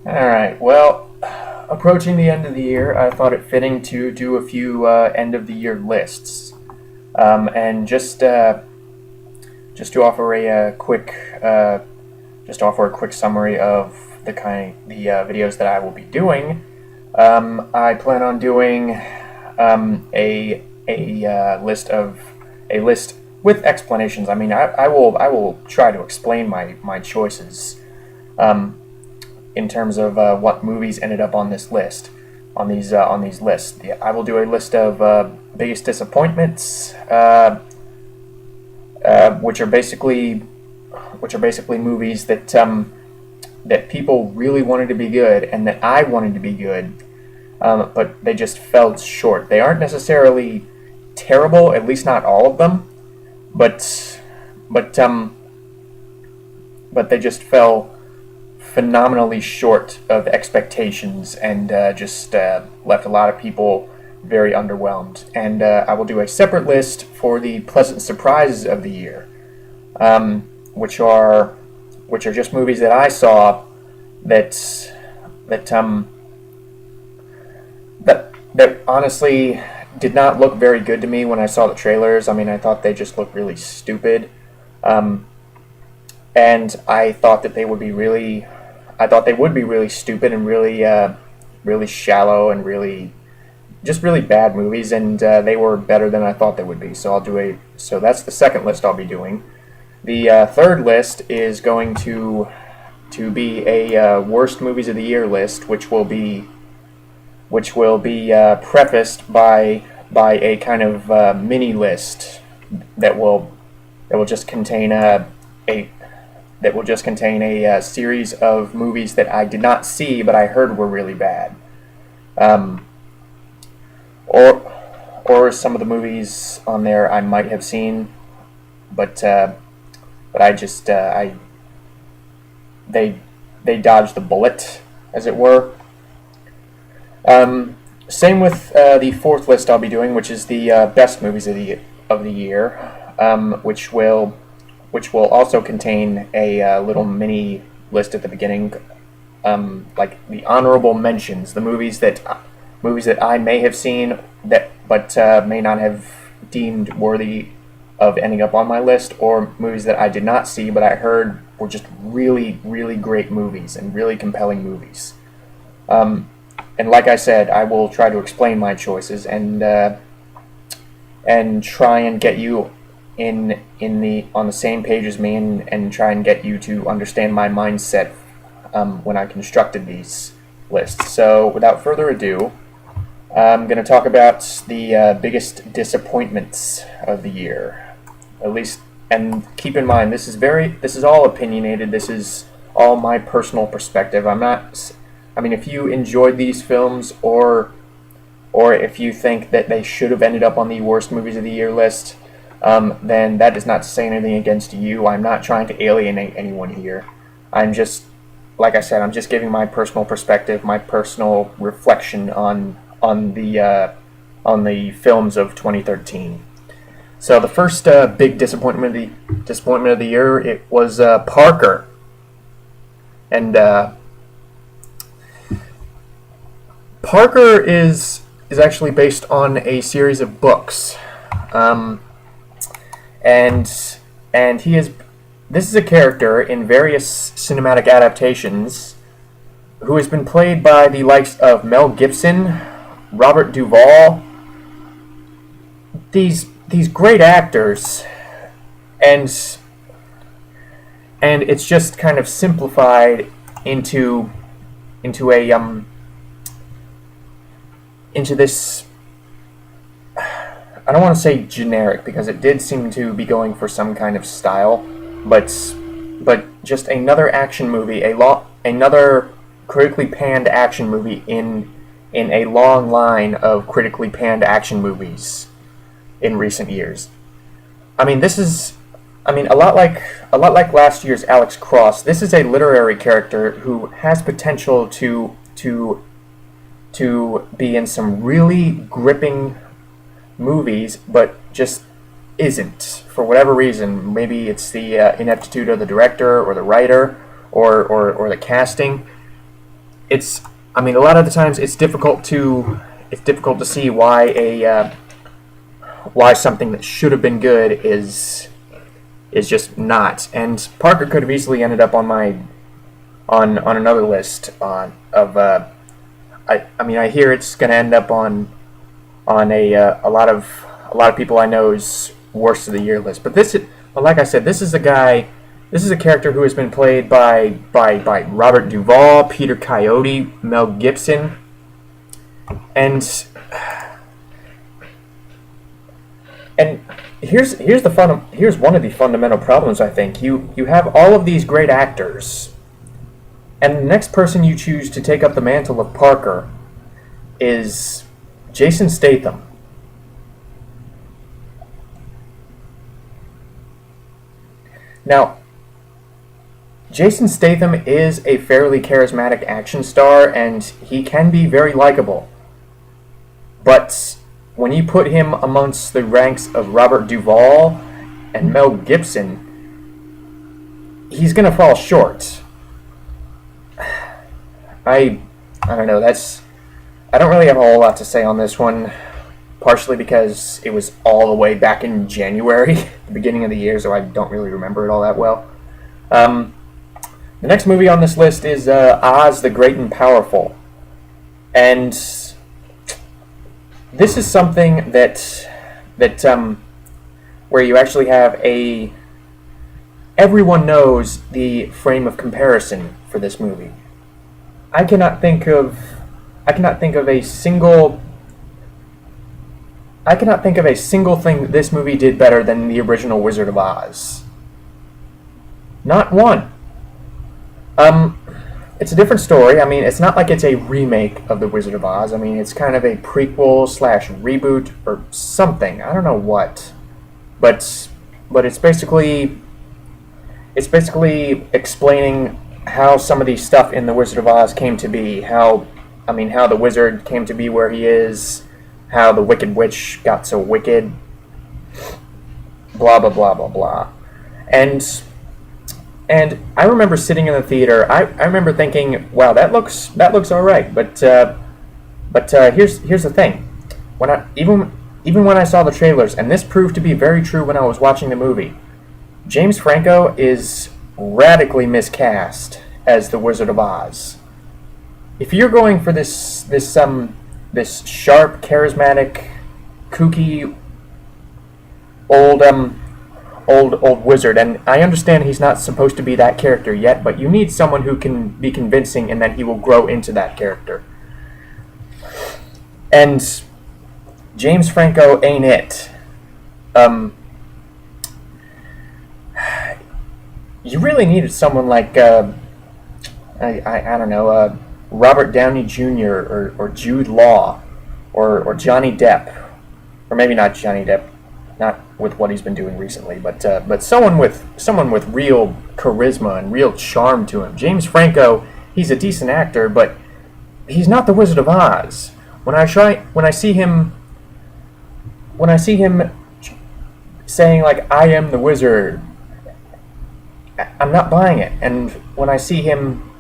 Alright, well, approaching the end of the year, I thought it fitting to do a few end of the year lists. And just to offer a quick summary of the videos that I will be doing. I plan on doing a list with explanations. I mean, I will try to explain my choices. In terms of what movies ended up on this list, on these lists. I will do a list of biggest disappointments, which are basically movies that people really wanted to be good and that I wanted to be good, but they just fell short. They aren't necessarily terrible, at least not all of them, but but um, but they just fell phenomenally short of expectations and just left a lot of people very underwhelmed. And I will do a separate list for the pleasant surprises of the year, which are just movies that I saw that that um that honestly did not look very good to me when I saw the trailers. I mean, I thought they just looked really stupid. Um, and I thought they would be really stupid and really shallow and really bad movies, and they were better than I thought they would be. So that's the second list I'll be doing. The third list is going to be a worst movies of the year list, which will be prefaced by a kind of mini list that will just contain a series of movies that I did not see but I heard were really bad, um, or some of the movies on there I might have seen, but I just I they dodged the bullet, as it were. Same with the fourth list I'll be doing, which is the best movies of the year, which will also contain a little mini list at the beginning, like the honorable mentions, the movies that I may have seen that but may not have deemed worthy of ending up on my list, or movies that I did not see but I heard were just really great movies and really compelling movies. Um, and like I said, I will try to explain my choices and try and get you in the on the same page as me, and try and get you to understand my mindset when I constructed these lists. So without further ado, I'm going to talk about the biggest disappointments of the year. At least, and keep in mind, this is all opinionated. This is all my personal perspective. I'm not. I mean, if you enjoyed these films, or if you think that they should have ended up on the worst movies of the year list, then that does not say anything against you. I'm not trying to alienate anyone here. I'm just, like I said, I'm just giving my personal perspective, my personal reflection on the films of 2013. So the first big disappointment of the year, it was Parker, and Parker is actually based on a series of books, um, and he is this is a character in various cinematic adaptations who has been played by the likes of Mel Gibson, Robert Duvall, these great actors, and it's just kind of simplified into a into this. I don't want to say generic, because it did seem to be going for some kind of style, but just another action movie, another critically panned action movie in a long line of critically panned action movies in recent years. I mean, this is, I mean, a lot like last year's Alex Cross. This is a literary character who has potential to be in some really gripping movies, but just isn't, for whatever reason. Maybe it's the ineptitude of the director or the writer, or the casting. it's I mean, a lot of the times it's difficult to see why something that should have been good is just not. And Parker could have easily ended up on another list of I hear it's going to end up on a lot of people I know's worst of the year list. But like I said, this is a character who has been played by Robert Duvall, Peter Coyote, Mel Gibson, and here's one of the fundamental problems. I think you have all of these great actors, and the next person you choose to take up the mantle of Parker is Jason Statham. Now, Jason Statham is a fairly charismatic action star, and he can be very likable. But when you put him amongst the ranks of Robert Duvall and Mel Gibson, he's going to fall short. I don't know. I don't really have a whole lot to say on this one, partially because it was all the way back in January, the beginning of the year, so I don't really remember it all that well. The next movie on this list is Oz the Great and Powerful. And this is something that where you actually have everyone knows the frame of comparison for this movie. I cannot think of a single thing this movie did better than the original Wizard of Oz. Not one. It's a different story. I mean, it's not like it's a remake of The Wizard of Oz. I mean, it's kind of a prequel / reboot or something. I don't know what. But it's basically explaining how some of the stuff in The Wizard of Oz came to be. How the wizard came to be where he is, how the Wicked Witch got so wicked, blah, blah, blah, blah, blah. And I remember sitting in the theater. I remember thinking, "Wow, that looks all right." But here's the thing: even when I saw the trailers, and this proved to be very true when I was watching the movie, James Franco is radically miscast as the Wizard of Oz. If you're going for this sharp, charismatic, kooky, old wizard, and I understand he's not supposed to be that character yet, but you need someone who can be convincing and that he will grow into that character. And James Franco ain't it. You really needed someone like I don't know, Robert Downey Jr. or Jude Law or Johnny Depp, or maybe not Johnny Depp. Not with what he's been doing recently, but someone with real charisma and real charm to him. James Franco, he's a decent actor, but he's not the Wizard of Oz. When I see him saying like "I am the wizard," I'm not buying it. And when I see him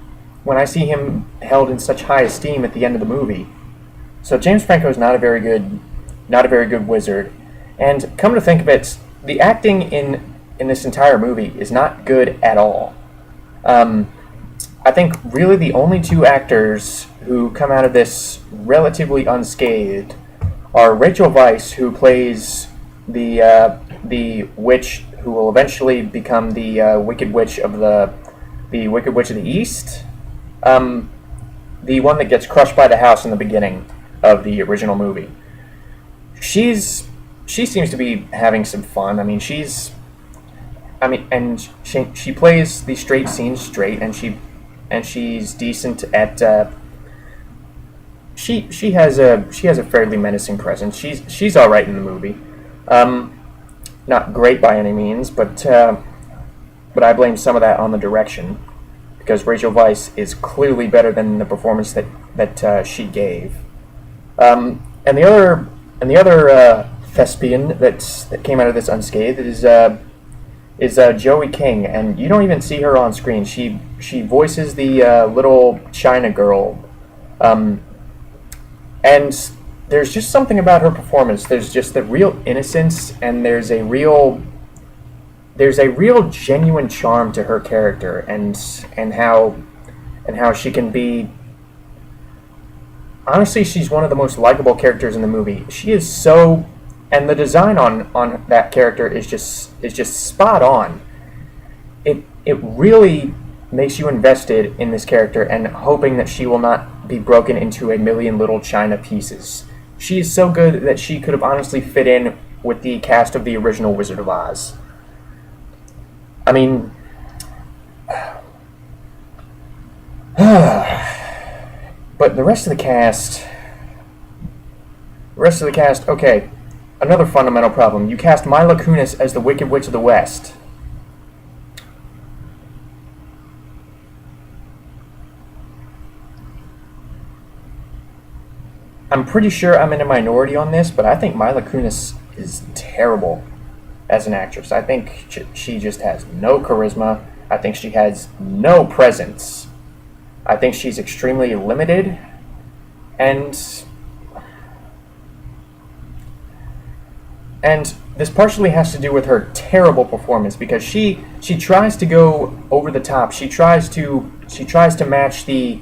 held in such high esteem at the end of the movie, so James Franco is not a very good wizard. And come to think of it, the acting in this entire movie is not good at all. I think really the only two actors who come out of this relatively unscathed are Rachel Weisz, who plays the witch who will eventually become the Wicked Witch of the Wicked Witch of the East, the one that gets crushed by the house in the beginning of the original movie. She seems to be having some fun. I mean, she plays the straight scenes straight, and she's decent at. She has a fairly menacing presence. She's all right in the movie. Not great by any means, but I blame some of that on the direction, because Rachel Weisz is clearly better than the performance that she gave. And the other thespian that came out of this unscathed is Joey King, and you don't even see her on screen. She voices the little China girl, and there's just something about her performance. There's just the real innocence, and there's a real genuine charm to her character, and how she can be. Honestly, she's one of the most likable characters in the movie. She is so, and the design on that character is just spot on. It really makes you invested in this character and hoping that she will not be broken into a million little China pieces. She is so good that she could have honestly fit in with the cast of the original Wizard of Oz. I mean, but the rest of the cast, okay. Another fundamental problem. You cast Mila Kunis as the Wicked Witch of the West. I'm pretty sure I'm in a minority on this, but I think Mila Kunis is terrible as an actress. I think she just has no charisma. I think she has no presence. I think she's extremely limited, and this partially has to do with her terrible performance, because she tries to go over the top. She tries to match the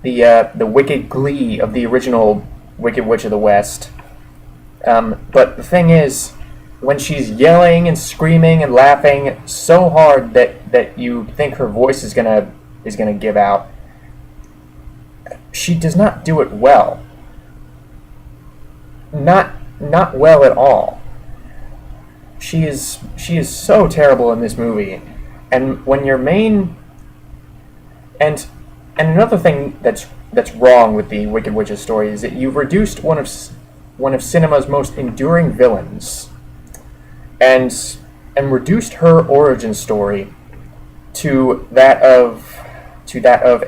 wicked glee of the original Wicked Witch of the West. But the thing is, when she's yelling and screaming and laughing so hard that you think her voice is gonna give out, she does not do it well. Not well at all. She is so terrible in this movie. And when your main and another thing that's wrong with the Wicked Witch's story is that you've reduced one of cinema's most enduring villains, and reduced her origin story to that of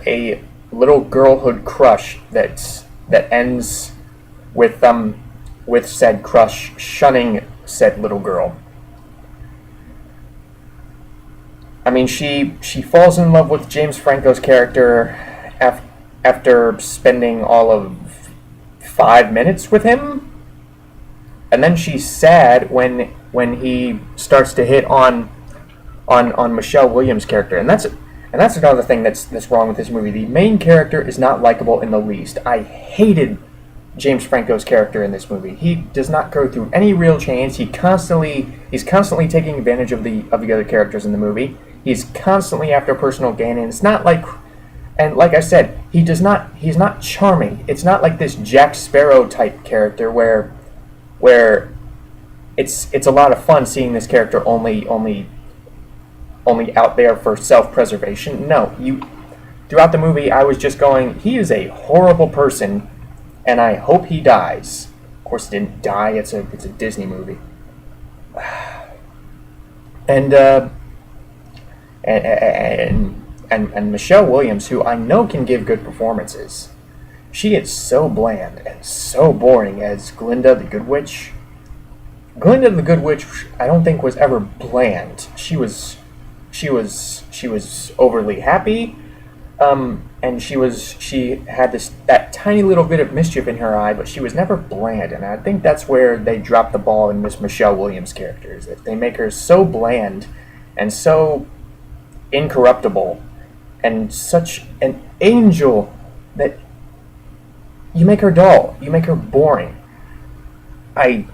a little girlhood crush that ends with said crush shunning said little girl. I mean, she falls in love with James Franco's character after spending all of 5 minutes with him, and then she's sad when he starts to hit on Michelle Williams' character, and that's another thing that's wrong with this movie. The main character is not likable in the least. I hated James Franco's character in this movie. He does not go through any real change. He's constantly taking advantage of the other characters in the movie. He's constantly after personal gain, and it's not like, and like I said, he's not charming. It's not like this Jack Sparrow type character where it's a lot of fun seeing this character only out there for self-preservation. No, throughout the movie I was just going, he is a horrible person, and I hope he dies. Of course, he didn't die. It's a Disney movie. And Michelle Williams, who I know can give good performances, she is so bland and so boring as Glinda the Good Witch. Glinda the Good Witch, I don't think was ever bland. She was overly happy, and she had that tiny little bit of mischief in her eye, but she was never bland. And I think that's where they dropped the ball in Miss Michelle Williams' character, is that they make her so bland and so incorruptible and such an angel that you make her dull, you make her boring. And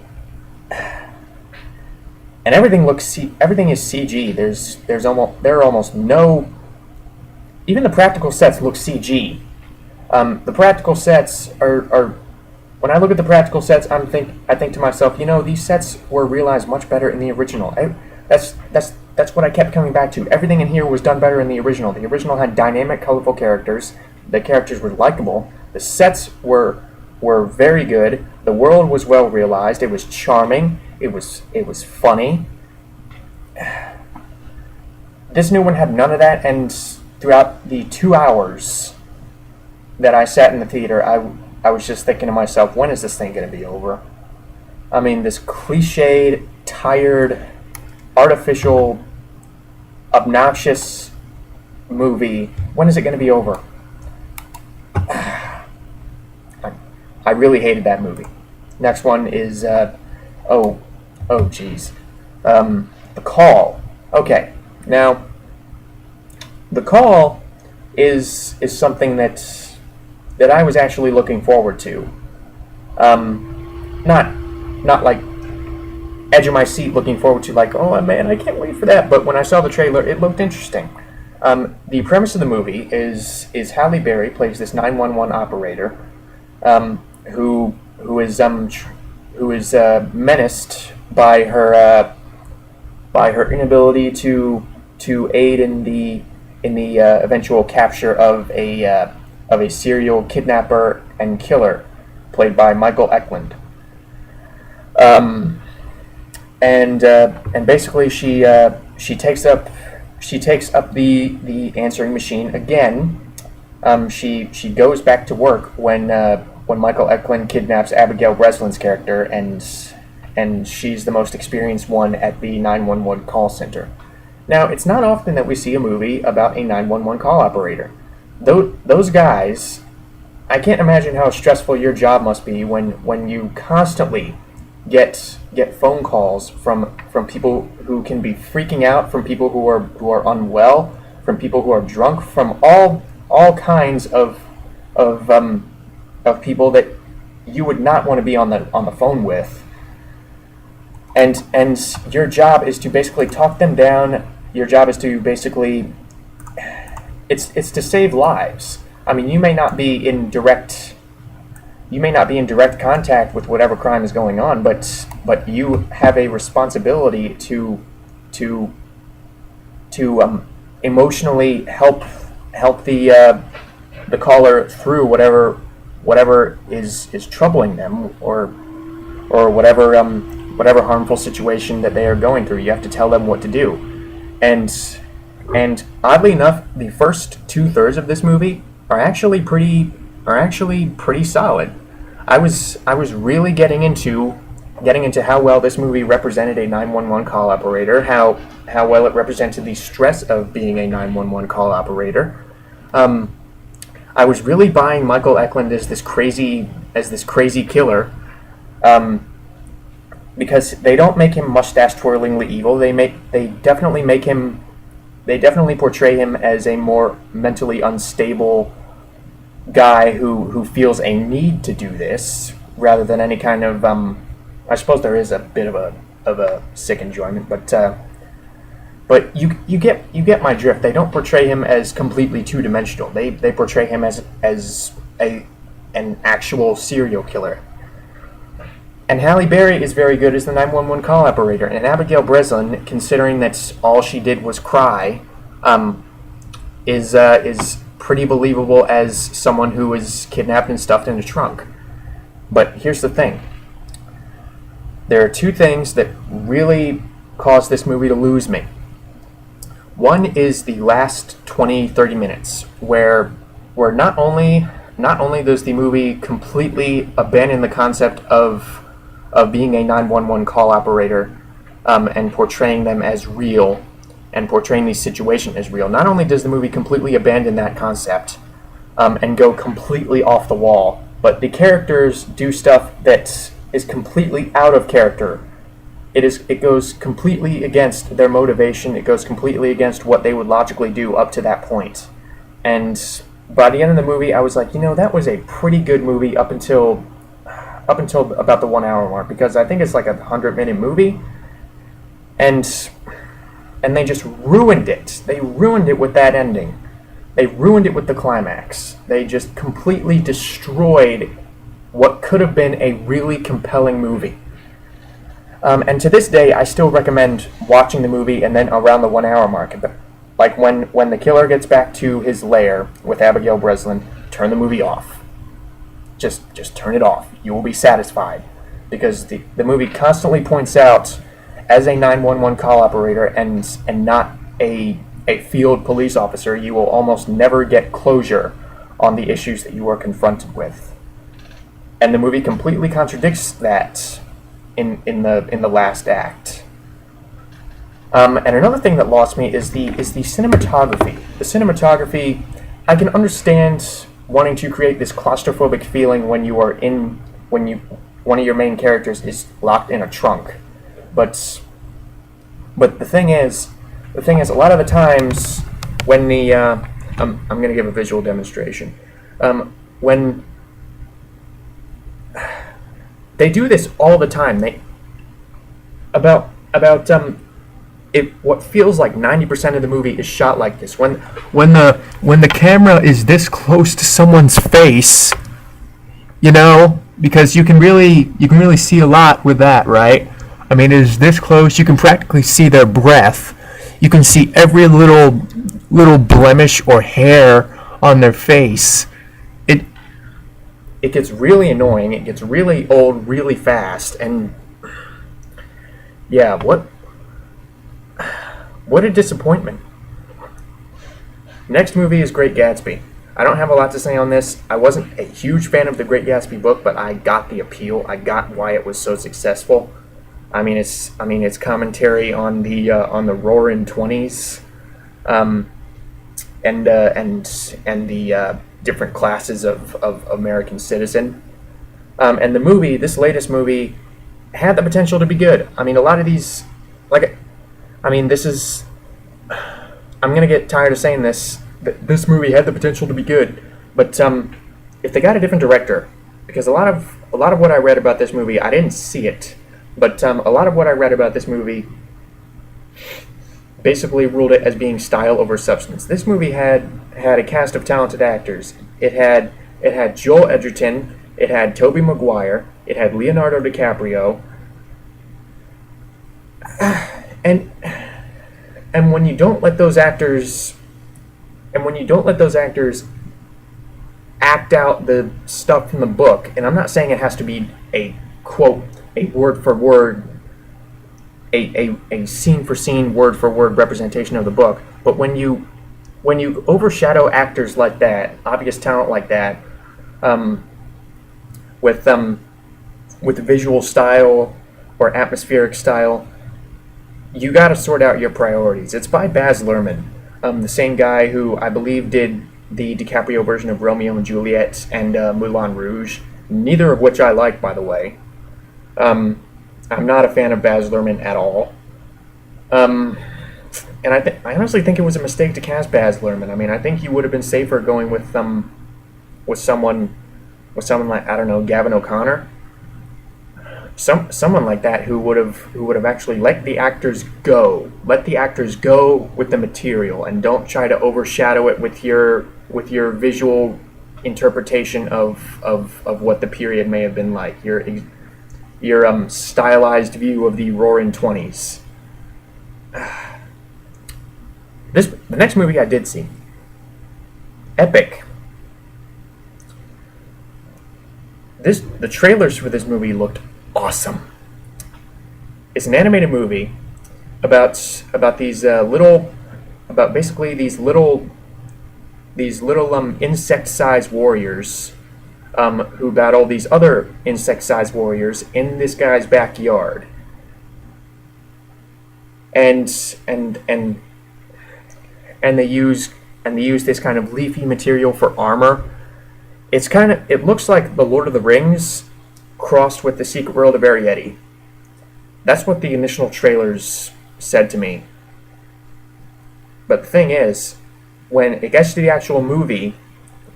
everything is CG. There are almost no, even the practical sets look CG. The practical sets are when I look at the practical sets, I think to myself, these sets were realized much better in the original. That's what I kept coming back to. Everything in here was done better in the original. The original had dynamic, colorful characters. The characters were likable. The sets were very good. The world was well realized. It was charming. It was funny. This new one had none of that, and throughout the 2 hours that I sat in the theater, I was just thinking to myself, when is this thing going to be over? I mean, this cliched, tired, artificial obnoxious movie. When is it going to be over? I really hated that movie. Next one is geez, The Call. Okay, now The Call is something that I was actually looking forward to. Not like edge of my seat looking forward to, like, oh man, I can't wait for that. But when I saw the trailer, it looked interesting. The premise of the movie is Halle Berry plays this 911 operator, who is menaced by her inability to aid in the eventual capture of a serial kidnapper and killer played by Michael Eklund. And basically she takes up the answering machine again. She goes back to work when Michael Eklund kidnaps Abigail Breslin's character, and she's the most experienced one at the 911 call center. Now, it's not often that we see a movie about a 911 call operator. Those guys, I can't imagine how stressful your job must be when you constantly get phone calls from people who can be freaking out, from people who are unwell, from people who are drunk, from all kinds of people that you would not want to be on the phone with. And your job is to basically talk them down. Your job is to basically it's to save lives. I mean, you may not be in direct contact with whatever crime is going on, but you have a responsibility to emotionally help the caller through whatever is troubling them, or whatever harmful situation that they are going through. You have to tell them what to do. And oddly enough, the first 2/3 of this movie are actually pretty solid. I was really getting into how well this movie represented a 911 call operator, how well it represented the stress of being a 911 call operator. I was really buying Michael Eklund as this crazy killer, because they don't make him mustache twirlingly evil. They definitely portray him as a more mentally unstable guy who feels a need to do this, rather than any kind of I suppose there is a bit of a sick enjoyment, but you get my drift. They don't portray him as completely two-dimensional. They portray him as an actual serial killer. And Halle Berry is very good as the 911 call operator, and Abigail Breslin, considering that all she did was cry, is pretty believable as someone who was kidnapped and stuffed in a trunk. But here's the thing. There are two things that really caused this movie to lose me. One is the last 20-30 minutes, where not only does the movie completely abandon the concept of being a 911 call operator, and portraying them as real, and portraying the situation as real. Not only does the movie completely abandon that concept, and go completely off the wall, but the characters do stuff that is completely out of character. It goes completely against their motivation. It goes completely against what they would logically do up to that point. And by the end of the movie, I was like, that was a pretty good movie up until about the 1 hour mark, because I think it's like a 100-minute movie, and they just ruined it. They ruined it with that ending. They ruined it with the climax. They just completely destroyed what could have been a really compelling movie. And to this day, I still recommend watching the movie and then around the 1 hour mark. Like when the killer gets back to his lair with Abigail Breslin, turn the movie off. Just turn it off. You will be satisfied, because the movie constantly points out, as a 911 call operator and not a field police officer, you will almost never get closure on the issues that you are confronted with. And the movie completely contradicts that in the last act. And another thing that lost me is the cinematography. The cinematography, I can understand wanting to create this claustrophobic feeling when you are in when you one of your main characters is locked in a trunk, but the thing is a lot of the times when the I'm going to give a visual demonstration. When they do this all the time, they about it what feels like 90% of the movie is shot like this. When the camera is this close to someone's face, because you can really see a lot with that, right? I mean, it is this close. You can practically see their breath. You can see every little blemish or hair on their face. It gets really annoying. It gets really old really fast. And yeah, what a disappointment. Next movie is Great Gatsby. I don't have a lot to say on this. I wasn't a huge fan of the Great Gatsby book, but I got the appeal. I got why it was so successful. It's commentary on the Roaring '20s, and the different classes of American citizen. And the movie, this latest movie, had the potential to be good. I mean, a lot of these, this is. I'm gonna get tired of saying this. This movie had the potential to be good, but if they got a different director, because a lot of what I read about this movie, I didn't see it, but a lot of what I read about this movie basically ruled it as being style over substance. This movie had a cast of talented actors. It had Joel Edgerton, it had Tobey Maguire, it had Leonardo DiCaprio, and when you don't let those actors act out the stuff from the book, and I'm not saying it has to be a quote, a word for word, a scene for scene, word for word representation of the book, but when you overshadow actors like that, obvious talent like that, with visual style or atmospheric style, you got to sort out your priorities. It's by Baz Luhrmann, the same guy who I believe did the DiCaprio version of Romeo and Juliet and Moulin Rouge, neither of which I like, by the way. I'm not a fan of Baz Luhrmann at all. And I honestly think it was a mistake to cast Baz Luhrmann. I mean, I think he would have been safer going with someone like, I don't know, Gavin O'Connor. Someone like that who would have actually let the actors go with the material, and don't try to overshadow it with your visual interpretation of what the period may have been like, your stylized view of the Roaring '20s. The next movie I did see, Epic. The trailers for this movie looked awesome. It's an animated movie about these little insect-sized warriors who battle these other insect-sized warriors in this guy's backyard. And they use this kind of leafy material for armor. It looks like the Lord of the Rings crossed with the Secret World of Arrietty. That's what the initial trailers said to me. But the thing is, when it gets to the actual movie,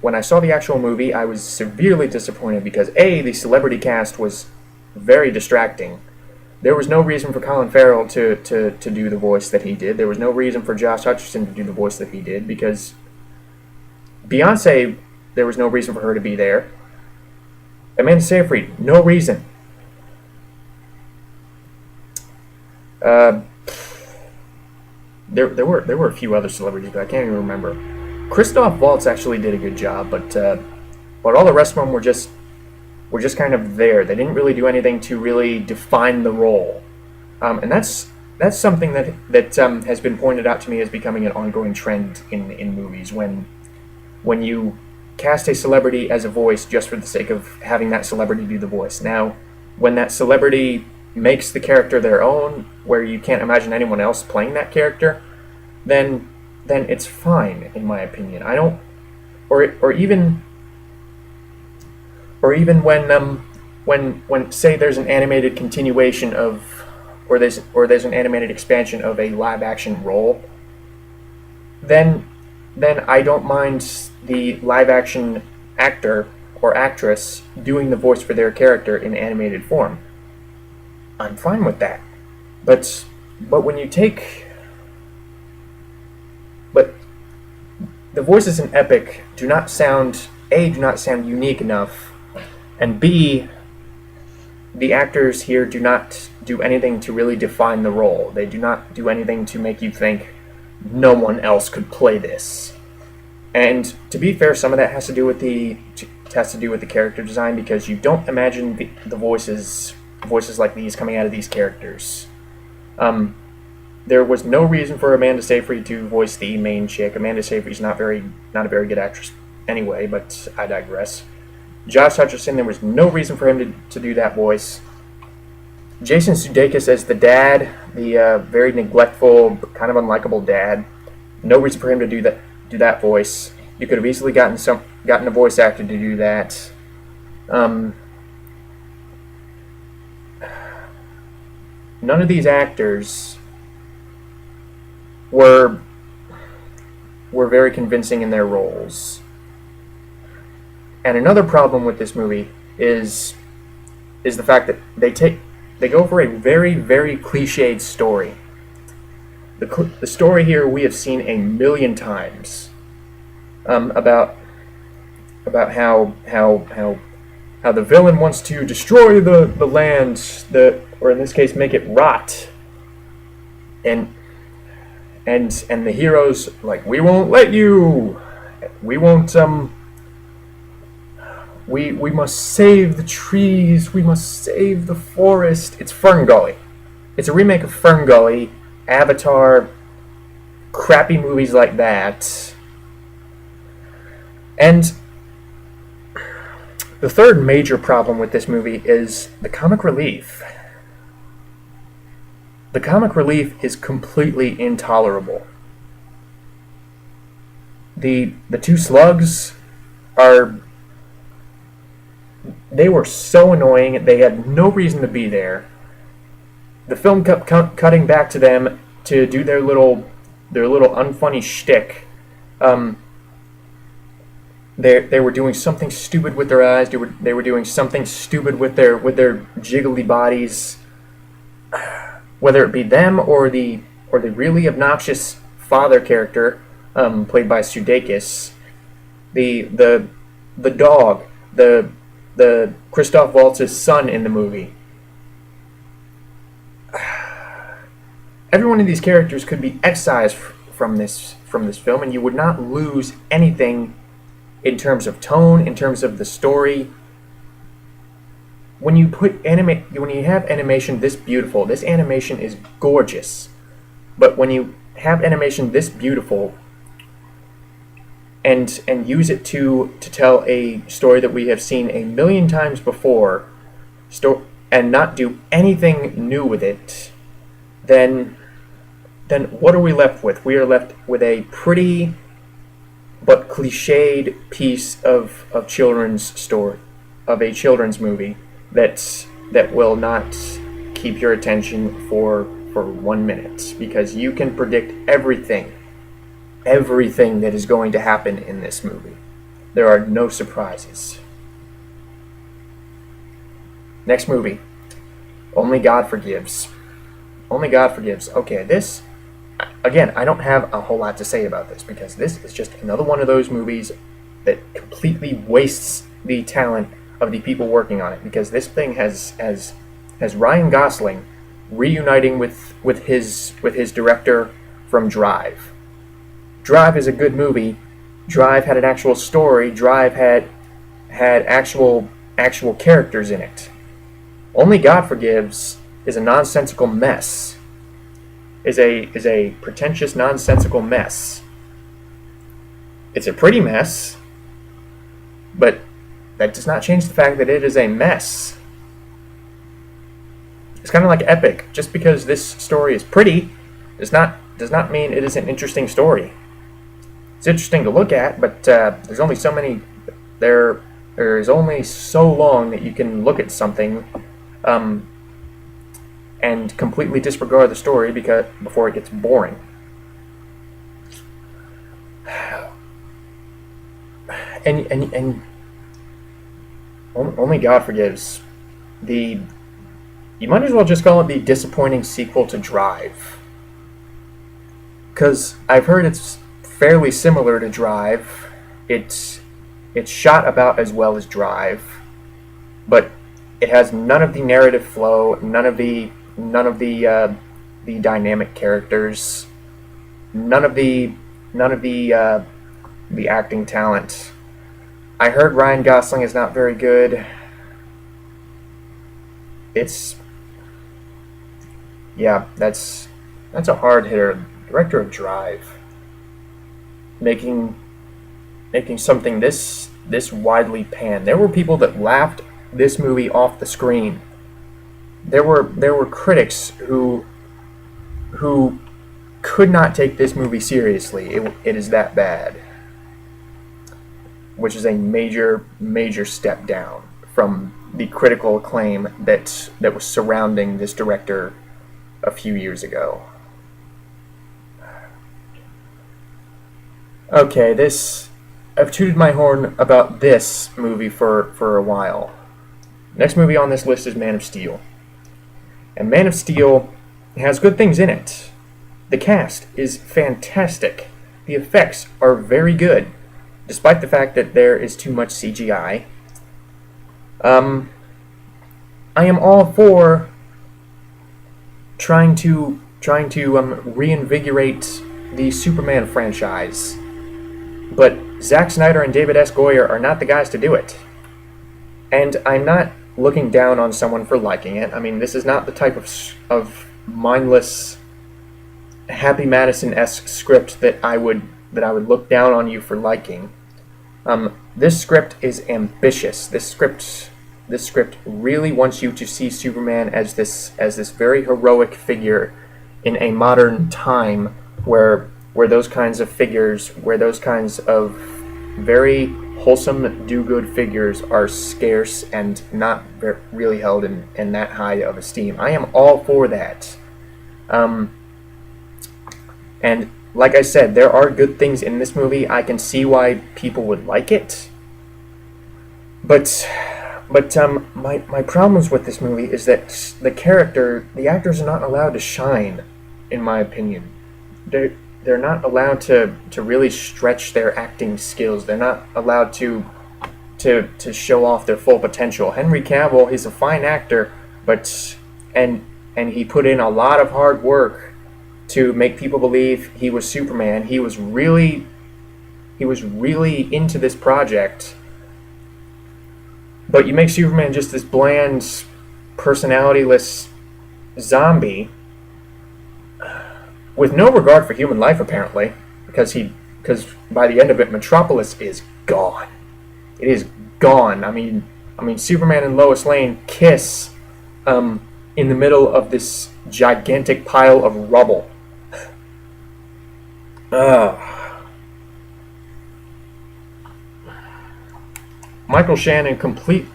when I saw the actual movie, I was severely disappointed because A, the celebrity cast was very distracting. There was no reason for Colin Farrell to do the voice that he did. There was no reason for Josh Hutcherson to do the voice that he did, because Beyonce, there was no reason for her to be there. Amanda Seyfried, no reason. There were a few other celebrities, but I can't even remember. Christoph Waltz actually did a good job, but all the rest of them were just kind of there. They didn't really do anything to really define the role, and that's something that has been pointed out to me as becoming an ongoing trend in movies. When you cast a celebrity as a voice just for the sake of having that celebrity do the voice. Now, when that celebrity makes the character their own, where you can't imagine anyone else playing that character, then it's fine, in my opinion. I don't, or even when say there's an animated continuation of, or there's an animated expansion of a live action role, then I don't mind the live action actor or actress doing the voice for their character in animated form. I'm fine with that. But when you take, but the voices in Epic do not sound unique enough, and B, the actors here do not do anything to really define the role. They do not do anything to make you think no one else could play this. And to be fair, some of that has to do with the character design, because you don't imagine the voices like these coming out of these characters. There was no reason for Amanda Seyfried to voice the main chick. Amanda Seyfried's not a very good actress anyway, but I digress. Josh Hutcherson, there was no reason for him to do that voice. Jason Sudeikis as the dad, the very neglectful, kind of unlikable dad. No reason for him to do that voice. You could have easily gotten a voice actor to do that. None of these actors were very convincing in their roles. And another problem with this movie is the fact that they go for a very, very cliched story. The story here we have seen a million times, about how the villain wants to destroy the land, or in this case make it rot, and the heroes like, we won't let you, we won't we must save the trees, we must save the forest. It's Ferngully. It's a remake of Ferngully, Avatar, crappy movies like that. And the third major problem with this movie is the comic relief. The comic relief is completely intolerable. The two slugs they were so annoying. They had no reason to be there. The film kept cutting back to them to do their little unfunny shtick. They were doing something stupid with their eyes. They were doing something stupid with their jiggly bodies. Whether it be them or the really obnoxious father character, played by Sudeikis, the dog, the Christoph Waltz's son in the movie. Every one of these characters could be excised from this film, and you would not lose anything in terms of tone, in terms of the story. When you have animation this beautiful, this animation is gorgeous. But when you have animation this beautiful and use it to tell a story that we have seen a million times before, and not do anything new with it, then what are we left with? We are left with a pretty but cliched piece of children's story, of a children's movie that will not keep your attention for 1 minute, because you can predict everything that is going to happen in this movie. There are no surprises. Next movie, Only God Forgives. Only God Forgives. Okay, this, again, I don't have a whole lot to say about this, because this is just another one of those movies that completely wastes the talent of the people working on it, because this thing has Ryan Gosling reuniting with his director from Drive. Drive is a good movie. Drive had an actual story. Drive had actual characters in it. Only God Forgives is a nonsensical mess. Is a pretentious, nonsensical mess. It's a pretty mess, but that does not change the fact that it is a mess. kind of like Epic. Just because this story is pretty does not mean it is an interesting story. It's interesting to look at, but there's only so many. There's only so long that you can look at something, and completely disregard the story before it gets boring. And only God forgives. You might as well just call it the disappointing sequel to Drive, because I've heard it's fairly similar to Drive. It's shot about as well as Drive, but it has none of the narrative flow, none of the dynamic characters, none of the acting talent. I heard Ryan Gosling is not very good. That's a hard hitter. Director of Drive, making something this widely panned. There were people that laughed this movie off the screen. There were critics who could not take this movie seriously. It is that bad, which is a major step down from the critical acclaim that was surrounding this director a few years ago. Okay, I've tooted my horn about this movie for a while. Next movie on this list is Man of Steel. And Man of Steel has good things in it. The cast is fantastic. The effects are very good, despite the fact that there is too much CGI. I am all for trying to reinvigorate the Superman franchise, but Zack Snyder and David S. Goyer are not the guys to do it. And I'm not looking down on someone for liking it. I mean, this is not the type of mindless Happy Madison-esque script that I would look down on you for liking. This script is ambitious. This script really wants you to see Superman as this very heroic figure in a modern time where those kinds of very wholesome do-good figures are scarce and not really held in that high of esteem. I am all for that. And like I said, there are good things in this movie. I can see why people would like it. But my problems with this movie is that the actors are not allowed to shine, in my opinion. They're not allowed to really stretch their acting skills. They're not allowed to show off their full potential. Henry Cavill, he's a fine actor, but he put in a lot of hard work to make people believe he was Superman. He was really into this project. But you make Superman just this bland, personalityless zombie with no regard for human life, apparently, because by the end of it, Metropolis is gone. It is gone. I mean, Superman and Lois Lane kiss in the middle of this gigantic pile of rubble. Michael Shannon, complete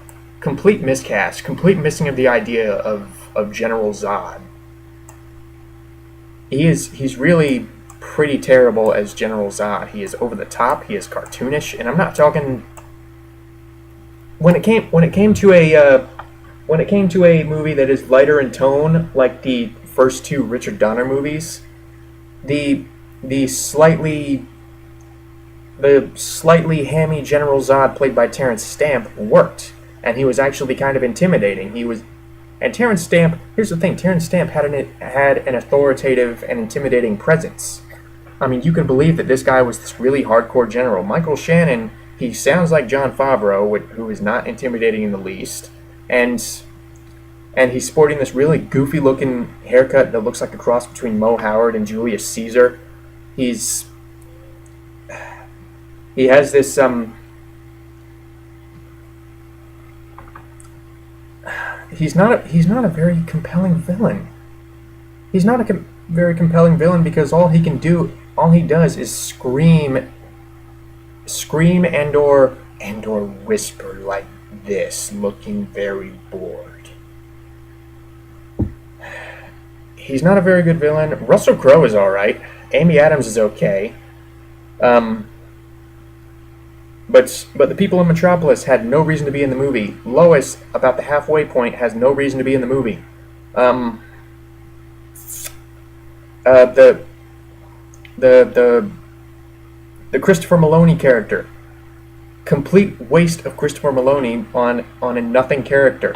miscast, complete missing of the idea of General Zod. He's really pretty terrible as General Zod. He is over the top. He is cartoonish, and I'm not talking. When it came to a movie that is lighter in tone, like the first two Richard Donner movies, the slightly hammy General Zod played by Terrence Stamp worked, and he was actually kind of intimidating. And Terrence Stamp, here's the thing, Terrence Stamp had an authoritative and intimidating presence. I mean, you can believe that this guy was this really hardcore general. Michael Shannon, he sounds like Jon Favreau, who is not intimidating in the least, and he's sporting this really goofy-looking haircut that looks like a cross between Mo Howard and Julius Caesar. He has this he's not a very compelling villain. He's not a very compelling villain because all he does is scream and or whisper like this, looking very bored. He's not a very good villain. Russell Crowe is all right. Amy Adams is okay. But the people in Metropolis had no reason to be in the movie. Lois, about the halfway point, has no reason to be in the movie. The Christopher Maloney character, complete waste of Christopher Maloney on a nothing character.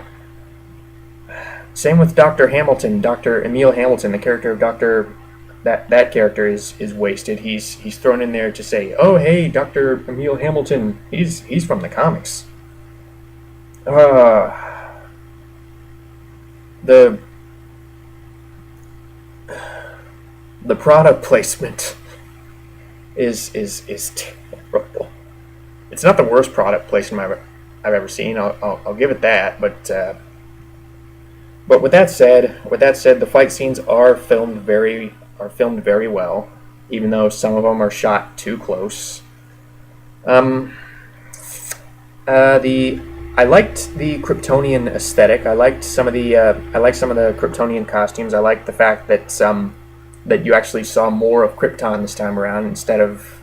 Same with Dr. Hamilton, Dr. Emil Hamilton, the character of Dr. That character is wasted. He's thrown in there to say, "Oh, hey, Dr. Emil Hamilton, he's from the comics." The product placement is terrible. It's not the worst product placement I've ever seen. I'll give it that, but with that said, the fight scenes are filmed very well, even though some of them are shot too close. I liked the Kryptonian aesthetic. I liked some of the Kryptonian costumes. I liked the fact that you actually saw more of Krypton this time around instead of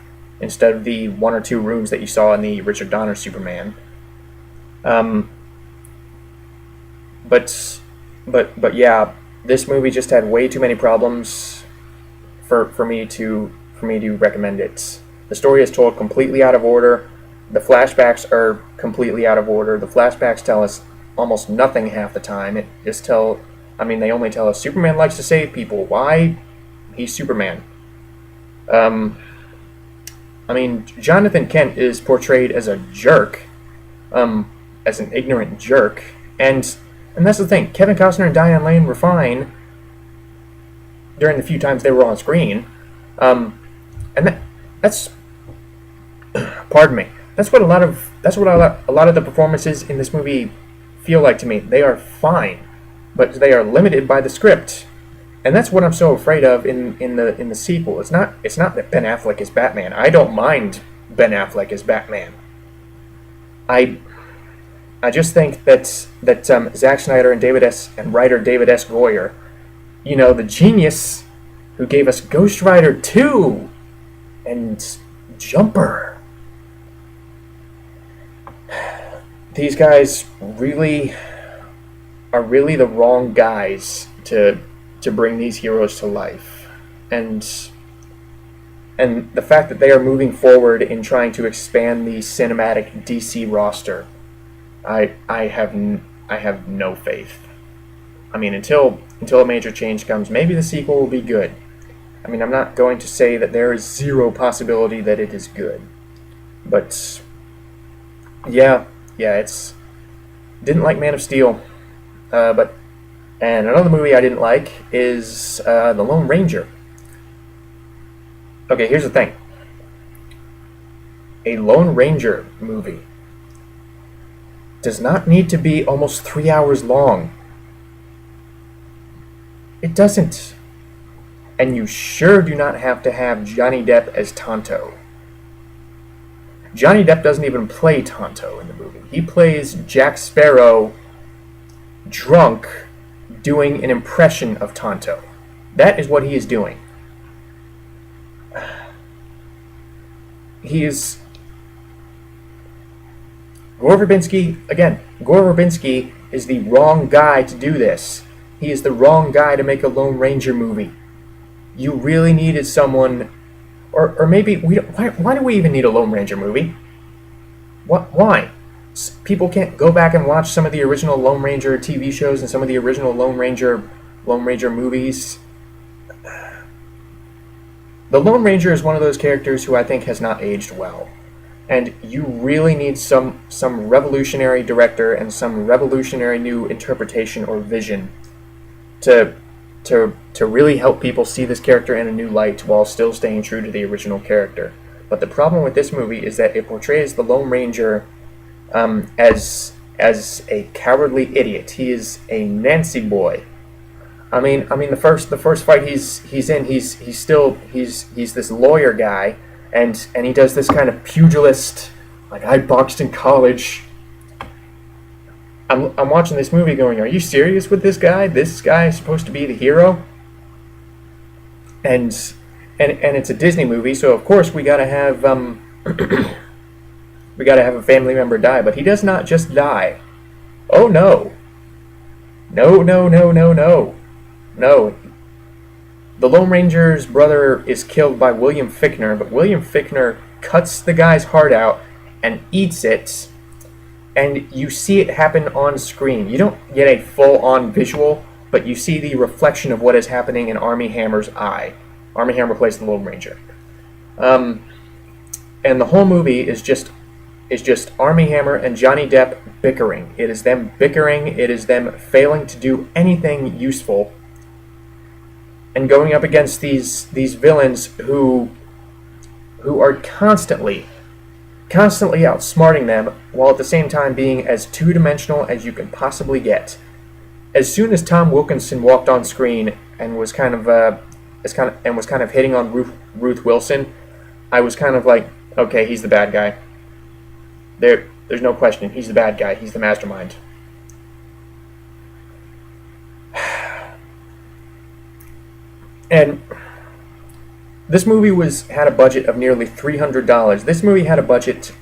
the one or two rooms that you saw in the Richard Donner Superman. But yeah, this movie just had way too many problems for me to recommend it. The story is told completely out of order. The flashbacks are completely out of order. The flashbacks tell us almost nothing half the time. They only tell us Superman likes to save people. Why? He's Superman. Jonathan Kent is portrayed as a jerk, as an ignorant jerk, and that's the thing. Kevin Costner and Diane Lane were fine during the few times they were on screen, and that's pardon me. That's what a lot of the performances in this movie feel like to me. They are fine, but they are limited by the script, and that's what I'm so afraid of in the sequel. It's not that Ben Affleck is Batman. I don't mind Ben Affleck as Batman. I just think that Zack Snyder and writer David S. Goyer, the genius who gave us Ghost Rider 2 and Jumper. These guys really are the wrong guys to bring these heroes to life, and the fact that they are moving forward in trying to expand the cinematic DC roster, I have no faith. Until a major change comes, maybe the sequel will be good. I'm not going to say that there is zero possibility that it is good, but yeah, didn't like Man of Steel, and another movie I didn't like is The Lone Ranger. Okay, here's the thing. A Lone Ranger movie does not need to be almost 3 hours long. It doesn't. And you sure do not have to have Johnny Depp as Tonto. Johnny Depp doesn't even play Tonto in the movie. He plays Jack Sparrow drunk doing an impression of Tonto. That is what he is doing. Gore Verbinski is the wrong guy to do this. He is the wrong guy to make a Lone Ranger movie. You really needed someone, or maybe why do we even need a Lone Ranger movie? Why? People can't go back and watch some of the original Lone Ranger TV shows and some of the original Lone Ranger movies. The Lone Ranger is one of those characters who I think has not aged well. And you really need some revolutionary director and some revolutionary new interpretation or vision to really help people see this character in a new light while still staying true to the original character. But the problem with this movie is that it portrays the Lone Ranger as as a cowardly idiot. He is a Nancy boy. The first fight he's in, he's this lawyer guy, and he does this kind of pugilist, like, I boxed in college. I'm watching this movie going, are you serious with this guy? This guy is supposed to be the hero? And it's a Disney movie, so of course we gotta have we gotta have a family member die, but he does not just die. Oh no. No, no, no, no, no. No. The Lone Ranger's brother is killed by William Fichtner, but William Fichtner cuts the guy's heart out and eats it, and you see it happen on screen. You don't get a full-on visual, but you see the reflection of what is happening in Armie Hammer's eye. Armie Hammer plays the Lone Ranger. And the whole movie is just Armie Hammer and Johnny Depp bickering. It is them bickering. It is them failing to do anything useful, and going up against these villains who are constantly outsmarting them, while at the same time being as two-dimensional as you can possibly get. As soon as Tom Wilkinson walked on screen and was kind of hitting on Ruth Wilson, I was kind of like, okay, he's the bad guy. There's no question. He's the bad guy. He's the mastermind. And this movie had a budget of nearly $300. This movie had a budget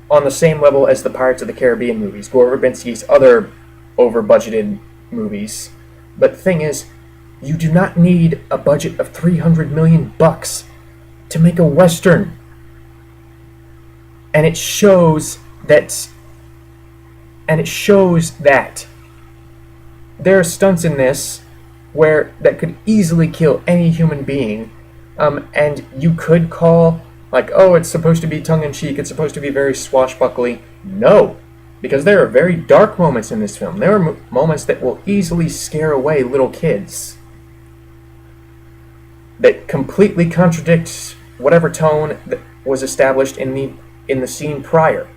on the same level as the Pirates of the Caribbean movies, Gore Verbinski's other over-budgeted movies. But the thing is, you do not need a budget of $300 million to make a Western. And it shows that there are stunts in this that could easily kill any human being, and you could call, like, oh, it's supposed to be tongue-in-cheek, it's supposed to be very swashbuckly. No, because there are very dark moments in this film. There are moments that will easily scare away little kids, that completely contradict whatever tone that was established in the scene prior.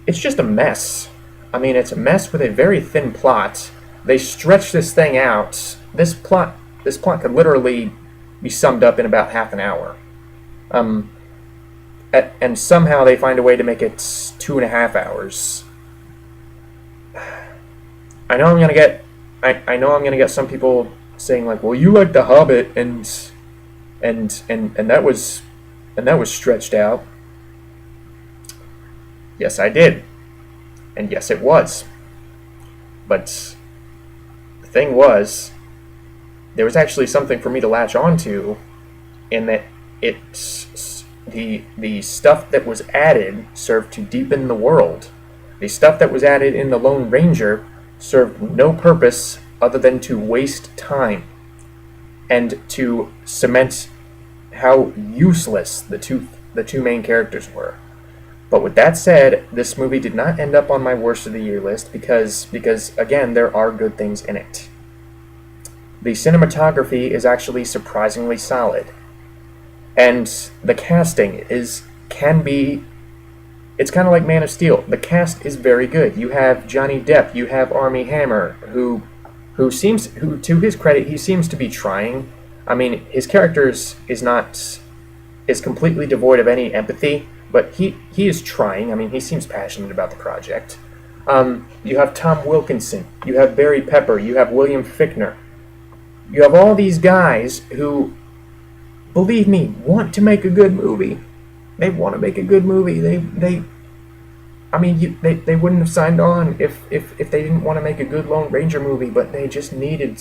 It's just a mess. It's a mess with a very thin plot. They stretch this thing out. This plot could literally be summed up in about half an hour. And somehow they find a way to make it 2.5 hours. I know I'm gonna get some people saying, like, well, you like The Hobbit and that was stretched out. Yes, I did. And yes, it was. But the thing was, there was actually something for me to latch onto, in that the stuff that was added served to deepen the world. The stuff that was added in The Lone Ranger served no purpose other than to waste time and to cement how useless the two main characters were. But with that said, this movie did not end up on my worst of the year list because again, there are good things in it. The cinematography is actually surprisingly solid, and the casting it's kind of like Man of Steel. The cast is very good. You have Johnny Depp, you have Armie Hammer, who to his credit, he seems to be trying. His character is completely devoid of any empathy, but he is trying. He seems passionate about the project. You have Tom Wilkinson, you have Barry Pepper, you have William Fichtner. You have all these guys who, believe me, want to make a good movie. They want to make a good movie. They wouldn't have signed on if they didn't want to make a good Lone Ranger movie, but they just needed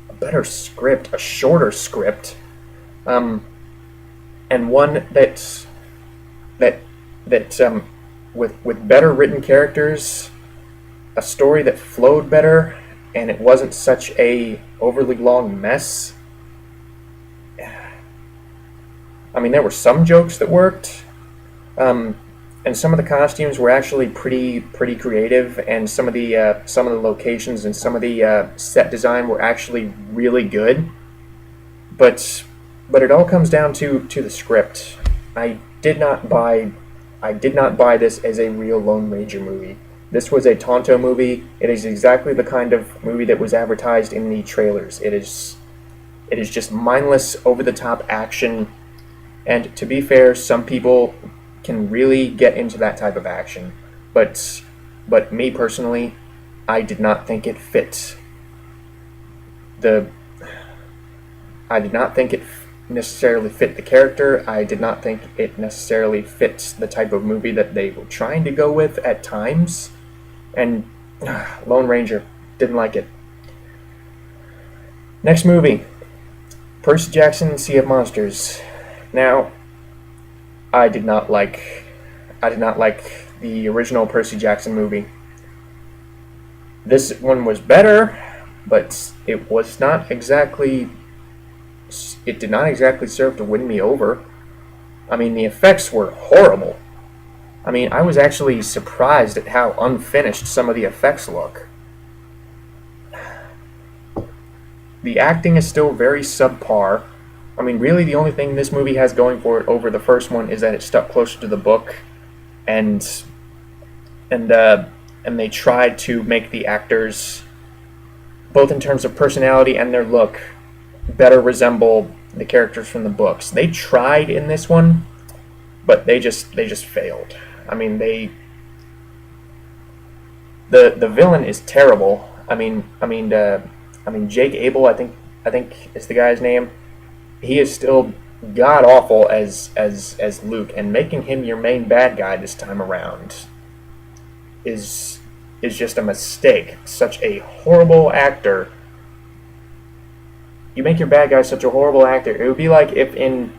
a better script, a shorter script, and one that with better written characters, a story that flowed better, and it wasn't such a overly long mess. There were some jokes that worked, and some of the costumes were actually pretty creative, and some of the locations and some of the set design were actually really good. But it all comes down to the script. I did not buy I did not buy this as a real Lone Ranger movie. This was a Tonto movie. It is exactly the kind of movie that was advertised in the trailers. It is just mindless, over-the-top action. And to be fair, some people can really get into that type of action. But me personally, I did not think it fit. I did not think it necessarily fit the character. I did not think it necessarily fits the type of movie that they were trying to go with at times. And Lone Ranger, didn't like it. Next movie, Percy Jackson, Sea of Monsters. Now, I did not like the original Percy Jackson movie. This one was better, but it did not exactly serve to win me over. I mean, the effects were horrible. I mean, I was actually surprised at how unfinished some of the effects look. The acting is still very subpar. I mean, really the only thing this movie has going for it over the first one is that it stuck closer to the book, and they tried to make the actors, both in terms of personality and their look, better resemble the characters from the books. They tried in this one, but they just failed. I mean, the villain is terrible. I mean, Jake Abel, I think is the guy's name. He is still god awful as Luke, and making him your main bad guy this time around is just a mistake. Such a horrible actor. You make your bad guy such a horrible actor. It would be like if in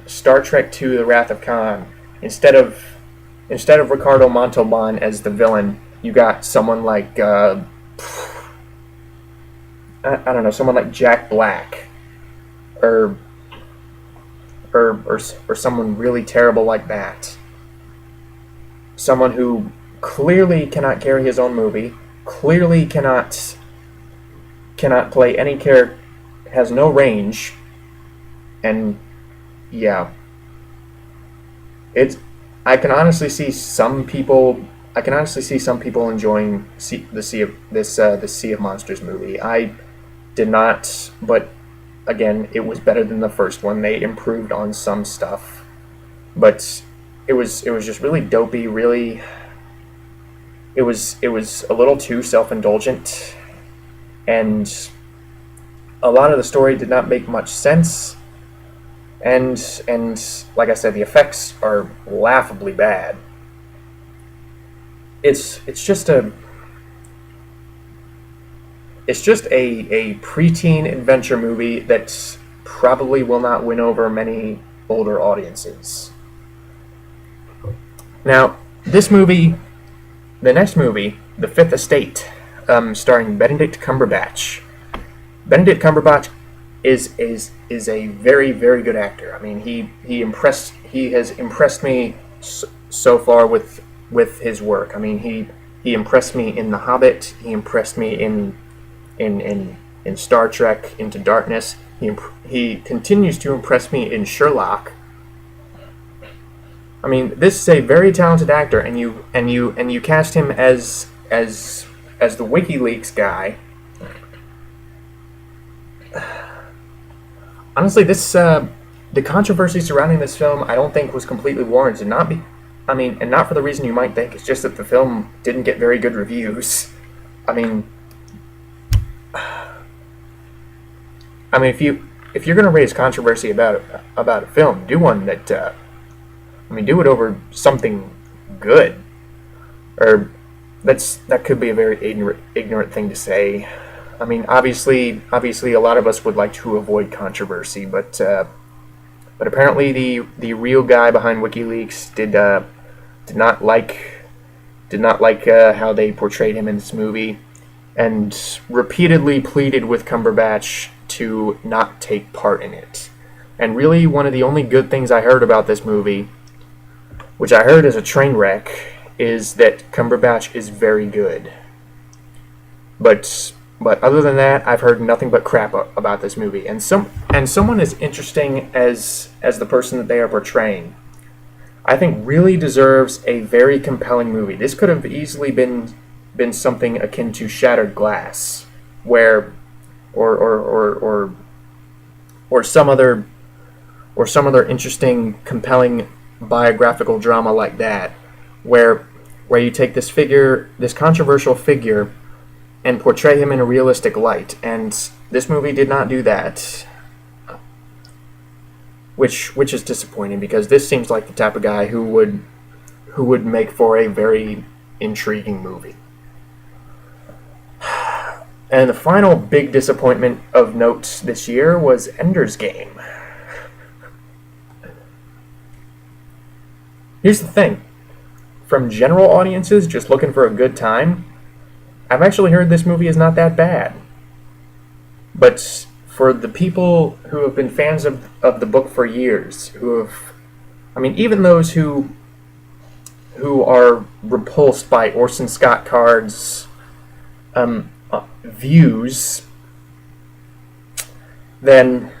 Star Trek II: The Wrath of Khan, instead of Ricardo Montalban as the villain, you got someone like I don't know, someone like Jack Black, or someone really terrible like that. Someone who clearly cannot carry his own movie, clearly cannot play any character, has no range, and yeah, I can honestly see some people enjoying the Sea of Monsters movie. I did not, but again, it was better than the first one. They improved on some stuff, but it was just really dopey. Really, it was a little too self-indulgent, and a lot of the story did not make much sense. And like I said, the effects are laughably bad. It's just a preteen adventure movie that probably will not win over many older audiences. Now, the next movie, The Fifth Estate, starring Benedict Cumberbatch. Benedict Cumberbatch is a very, very good actor. I mean, he has impressed me so far with his work. I mean, he impressed me in The Hobbit. He impressed me in Star Trek Into Darkness. He continues to impress me in Sherlock. I mean, this is a very talented actor, and you cast him as the WikiLeaks guy. Honestly, the controversy surrounding this film, I don't think was completely warranted. Not for the reason you might think. It's just that the film didn't get very good reviews. I mean, if you're going to raise controversy about a film, do one that do it over something good. Or that could be a very ignorant thing to say. I mean, obviously, a lot of us would like to avoid controversy, but apparently the real guy behind WikiLeaks did not like how they portrayed him in this movie, and repeatedly pleaded with Cumberbatch to not take part in it. And really, one of the only good things I heard about this movie, which I heard is a train wreck, is that Cumberbatch is very good. But But other than that, I've heard nothing but crap about this movie. And someone as interesting as the person that they are portraying, I think really deserves a very compelling movie. This could have easily been something akin to Shattered Glass, where or some other interesting, compelling biographical drama like that, where you take this controversial figure, and portray him in a realistic light. And this movie did not do that, which is disappointing, because this seems like the type of guy who would make for a very intriguing movie. And the final big disappointment of note this year was Ender's Game. Here's the thing. From general audiences just looking for a good time, I've actually heard this movie is not that bad. But for the people who have been fans of the book for years, even those who are repulsed by Orson Scott Card's views, then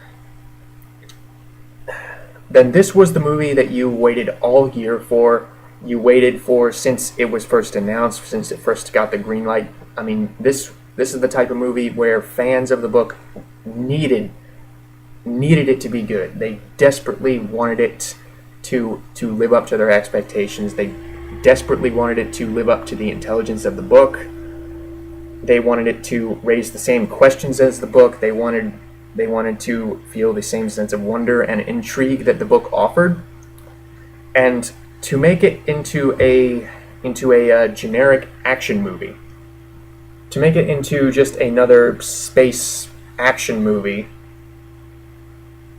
this was the movie that you waited all year for. You waited for since it was first announced, since it first got the green light. I mean, this is the type of movie where fans of the book needed it to be good. They desperately wanted it to live up to their expectations. They desperately wanted it to live up to the intelligence of the book. They wanted it to raise the same questions as the book. They wanted to feel the same sense of wonder and intrigue that the book offered. And to make it into a generic action movie, to make it into just another space action movie,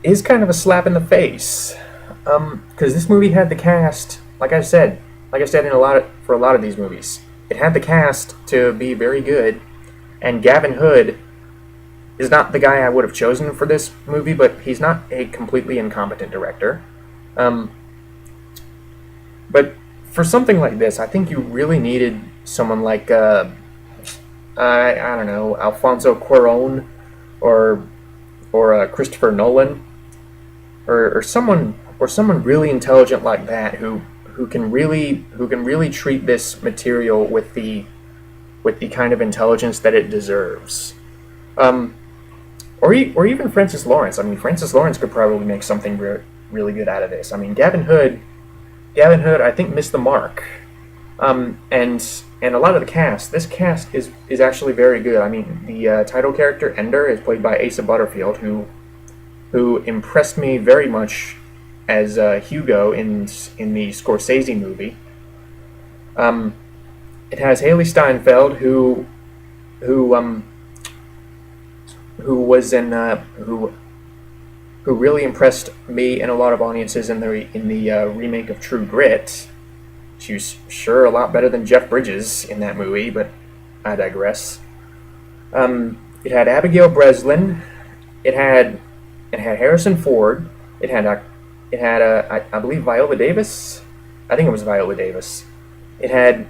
is kind of a slap in the face. Because this movie had the cast, like I said for a lot of these movies, it had the cast to be very good. And Gavin Hood is not the guy I would have chosen for this movie, but he's not a completely incompetent director. But for something like this, I think you really needed someone like I don't know, Alfonso Cuarón or Christopher Nolan, or someone really intelligent like that who can really treat this material with the kind of intelligence that it deserves. Or even Francis Lawrence. I mean, Francis Lawrence could probably make something really good out of this. I mean, Gavin Hood, I think, missed the mark. And a lot of the cast. This cast is actually very good. I mean, the title character Ender is played by Asa Butterfield, who impressed me very much as Hugo in the Scorsese movie. It has Haley Steinfeld, who really impressed me and a lot of audiences in the remake of True Grit. She was sure a lot better than Jeff Bridges in that movie, but I digress. It had Abigail Breslin. It had Harrison Ford. It had I believe Viola Davis. I think it was Viola Davis. It had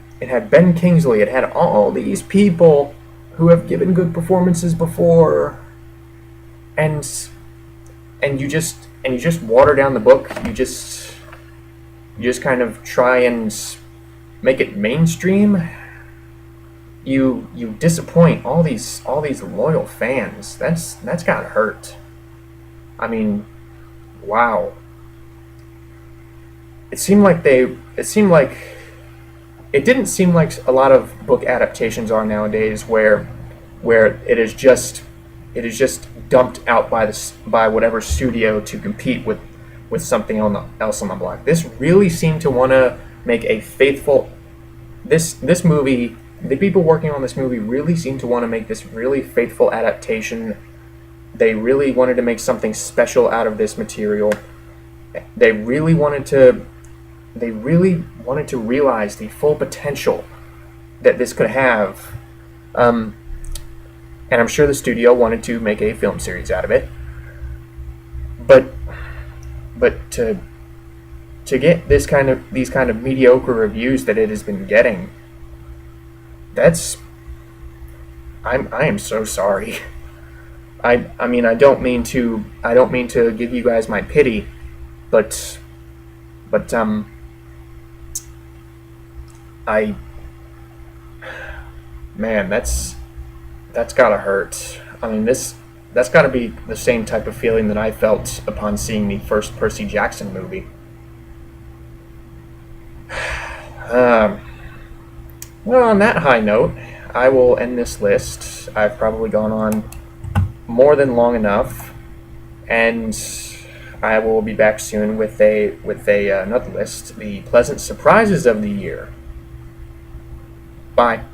Ben Kingsley. It had all these people who have given good performances before, and you just water down the book. You just kind of try and make it mainstream. You disappoint all these loyal fans. That's gotta hurt. I mean, wow. It didn't seem like a lot of book adaptations are nowadays, where it is just dumped out by whatever studio to compete with something else on the block. This really seemed to want to make a faithful. This movie, the people working on this movie really seemed to want to make this really faithful adaptation. They really wanted to make something special out of this material. They really wanted to realize the full potential that this could have. And I'm sure the studio wanted to make a film series out of it. But to get these kind of mediocre reviews that it has been getting, that's I am so sorry. I mean I don't mean to give you guys my pity, but but I man, that's gotta hurt. I mean that's gotta be the same type of feeling that I felt upon seeing the first Percy Jackson movie. Um, well, on that high note, I will end this list. I've probably gone on more than long enough, and I will be back soon with a another list, the pleasant surprises of the year. Bye.